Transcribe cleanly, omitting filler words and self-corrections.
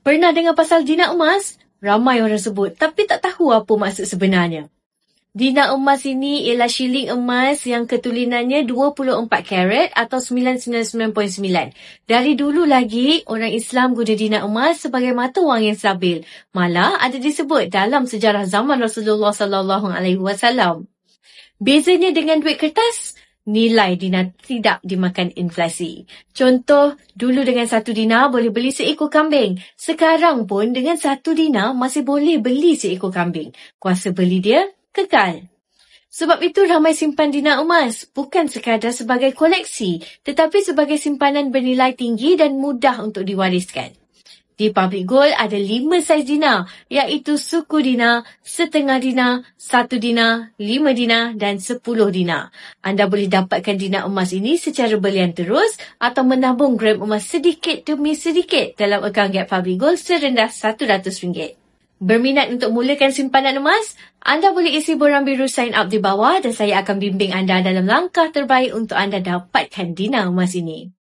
Pernah dengar pasal Dina emas? Ramai orang sebut, tapi tak tahu apa maksud sebenarnya. Dina emas ini ialah shilling emas yang ketulinannya 24 karat atau 999.9. Dari dulu lagi, orang Islam guna dina emas sebagai mata wang yang stabil. Malah ada disebut dalam sejarah zaman Rasulullah SAW. Bezanya dengan duit kertas, nilai dina tidak dimakan inflasi. Contoh, dulu dengan 1 dinar boleh beli seekor kambing. Sekarang pun dengan 1 dinar masih boleh beli seekor kambing. Kuasa beli dia kekal. Sebab itu ramai simpan dina emas, bukan sekadar sebagai koleksi, tetapi sebagai simpanan bernilai tinggi dan mudah untuk diwariskan. Di Public Gold ada 5 saiz dinar, iaitu suku dinar, setengah dinar, 1 dinar, 5 dinar dan 10 dinar. Anda boleh dapatkan dinar emas ini secara belian terus atau menabung gram emas sedikit demi sedikit dalam akaun Get Public Gold serendah RM100. Berminat untuk mulakan simpanan emas? Anda boleh isi borang biru sign up di bawah dan saya akan bimbing anda dalam langkah terbaik untuk anda dapatkan dinar emas ini.